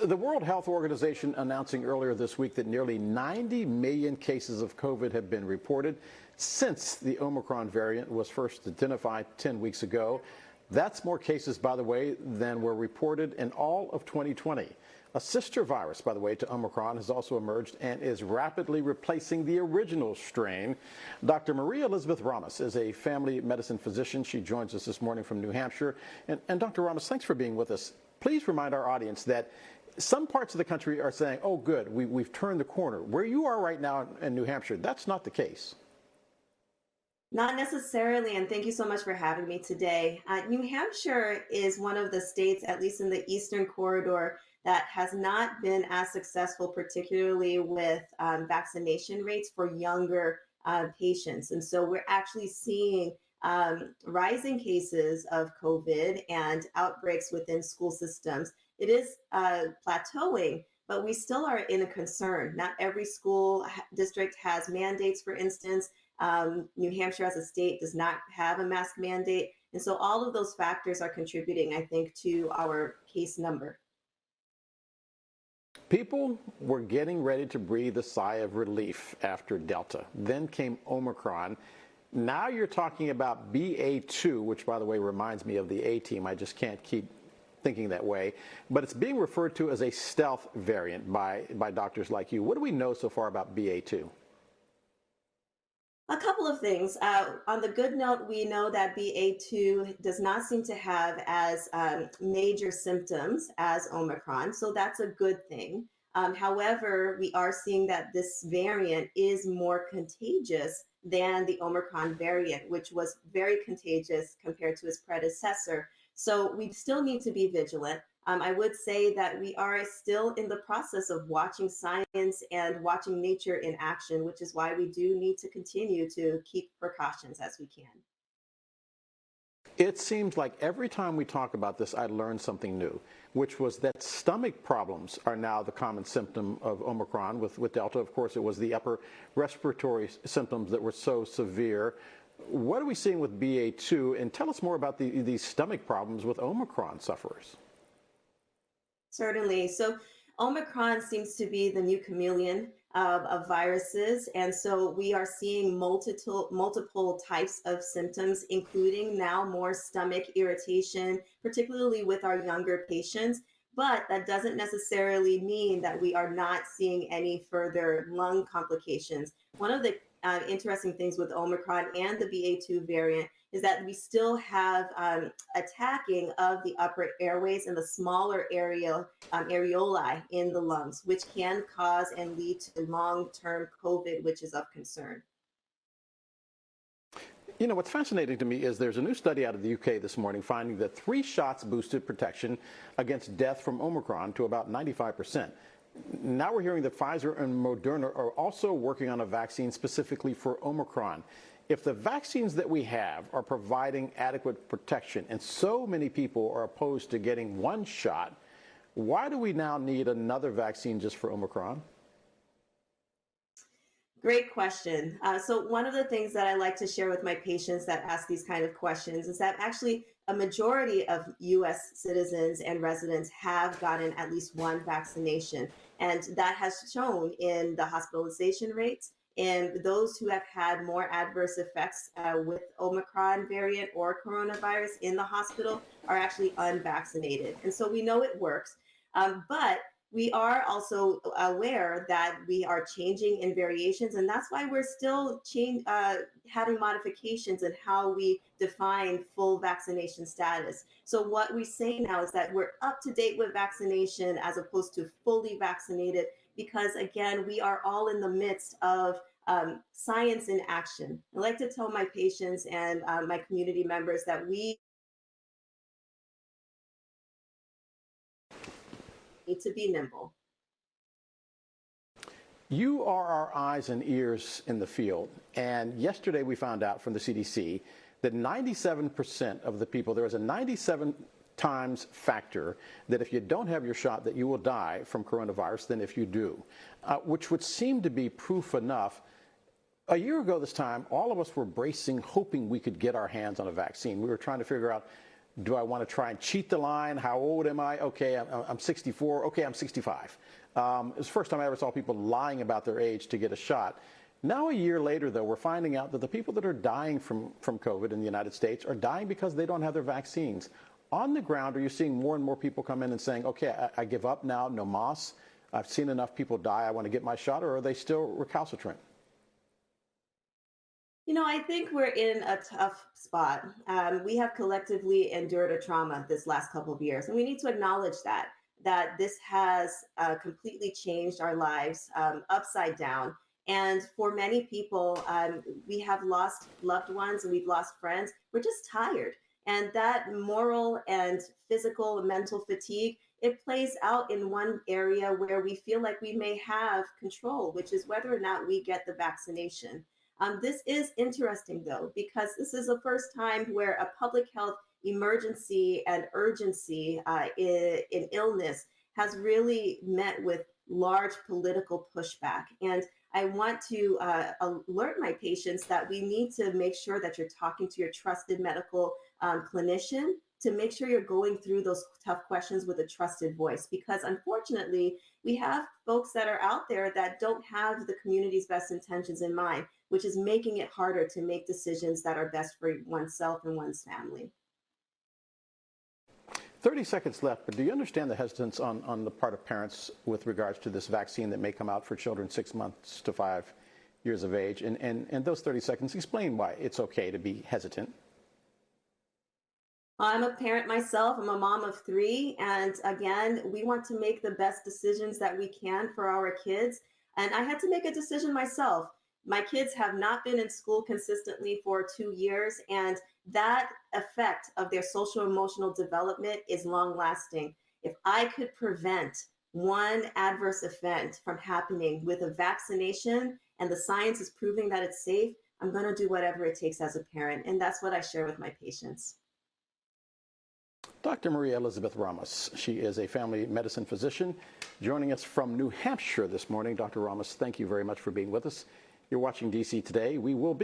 The World Health Organization announcing earlier this week that nearly 90 million cases of COVID have been reported since the Omicron variant was first identified 10 weeks ago. That's more cases, by the way, than were reported in all of 2020. A sister virus, by the way, to Omicron has also emerged and is rapidly replacing the original strain. Dr. Maria Elizabeth Ramas is a family medicine physician. She joins us this morning from New Hampshire. And Dr. Ramas, thanks for being with us. Please remind our audience that some parts of the country are saying, oh, good, we've turned the corner. Where you are right now in New Hampshire, that's not the case. Not necessarily, and thank you so much for having me today. New Hampshire is one of the states, at least in the Eastern Corridor, that has not been as successful, particularly with vaccination rates for younger patients. And so we're actually seeing rising cases of COVID and outbreaks within school systems. It is plateauing, but we still are in a concern. Not every school district has mandates, for instance. New Hampshire as a state does not have a mask mandate. And so all of those factors are contributing, I think, to our case number. People were getting ready to breathe a sigh of relief after Delta. Then came Omicron. Now you're talking about BA2, which, by the way, reminds me of the A-team. I just can't keep thinking that way. But it's being referred to as a stealth variant by doctors like you. What do we know so far about BA2? A couple of things. On the good note, we know that BA2 does not seem to have as major symptoms as Omicron, so that's a good thing. However, we are seeing that this variant is more contagious than the Omicron variant, which was very contagious compared to its predecessor. So we still need to be vigilant. I would say that we are still in the process of watching science and watching nature in action, which is why we do need to continue to keep precautions as we can. It seems like every time we talk about this, I learn something new, which was that stomach problems are now the common symptom of Omicron. With Delta, of course, it was the upper respiratory symptoms that were so severe. What are we seeing with BA2? And tell us more about these stomach problems with Omicron sufferers. Certainly. So Omicron seems to be the new chameleon of viruses. And so we are seeing multiple types of symptoms, including now more stomach irritation, particularly with our younger patients. But that doesn't necessarily mean that we are not seeing any further lung complications. One of the interesting things with Omicron and the BA2 variant is that we still have attacking of the upper airways and the smaller areoli in the lungs, which can cause and lead to long-term COVID, which is of concern. You know, what's fascinating to me is there's a new study out of the UK this morning finding that 3 shots boosted protection against death from Omicron to about 95%. Now we're hearing that Pfizer and Moderna are also working on a vaccine specifically for Omicron. If the vaccines that we have are providing adequate protection and so many people are opposed to getting one shot, why do we now need another vaccine just for Omicron? Great question. So one of the things that I like to share with my patients that ask these kind of questions is that actually a majority of US citizens and residents have gotten at least one vaccination. And that has shown in the hospitalization rates. And those who have had more adverse effects with Omicron variant or coronavirus in the hospital are actually unvaccinated. And so we know it works. But we are also aware that we are changing in variations, and that's why we're still having modifications in how we define full vaccination status. So what we say now is that we're up to date with vaccination as opposed to fully vaccinated, because again, we are all in the midst of science in action. I like to tell my patients and my community members that we need to be nimble. You are our eyes and ears in the field. And yesterday we found out from the CDC that 97% of the people, there is a 97 times factor that if you don't have your shot that you will die from coronavirus than if you do, which would seem to be proof enough. A year ago this time, all of us were bracing, hoping we could get our hands on a vaccine. We were trying to figure out, Do I want to try and cheat the line? How old am I? Okay, I'm 64. Okay, I'm 65. It was the first time I ever saw people lying about their age to get a shot. Now, a year later, though, we're finding out that the people that are dying from COVID in the United States are dying because they don't have their vaccines. On the ground, are you seeing more and more people come in and saying, okay, I give up now, no mas, I've seen enough people die, I want to get my shot, or are they still recalcitrant? I think we're in a tough spot. We have collectively endured a trauma this last couple of years, and we need to acknowledge that this has completely changed our lives upside down. And for many people, we have lost loved ones and we've lost friends. We're just tired, and that moral and physical and mental fatigue, it plays out in one area where we feel like we may have control, which is whether or not we get the vaccination. This is interesting, though, because this is the first time where a public health emergency and urgency in illness has really met with large political pushback. And I want to alert my patients that we need to make sure that you're talking to your trusted medical clinician, to make sure you're going through those tough questions with a trusted voice, because unfortunately, we have folks that are out there that don't have the community's best intentions in mind, which is making it harder to make decisions that are best for oneself and one's family. 30 seconds left, but do you understand the hesitance on the part of parents with regards to this vaccine that may come out for children 6 months to 5 years of age? And those 30 seconds, explain why it's okay to be hesitant. I'm a parent myself. I'm a mom of 3. And again, we want to make the best decisions that we can for our kids. And I had to make a decision myself. My kids have not been in school consistently for 2 years, and that effect of their social emotional development is long lasting. If I could prevent one adverse event from happening with a vaccination, and the science is proving that it's safe, I'm going to do whatever it takes as a parent. And that's what I share with my patients. Dr. Maria Elizabeth Ramas. She is a family medicine physician joining us from New Hampshire this morning. Dr. Ramas, thank you very much for being with us. You're watching DC Today. We will be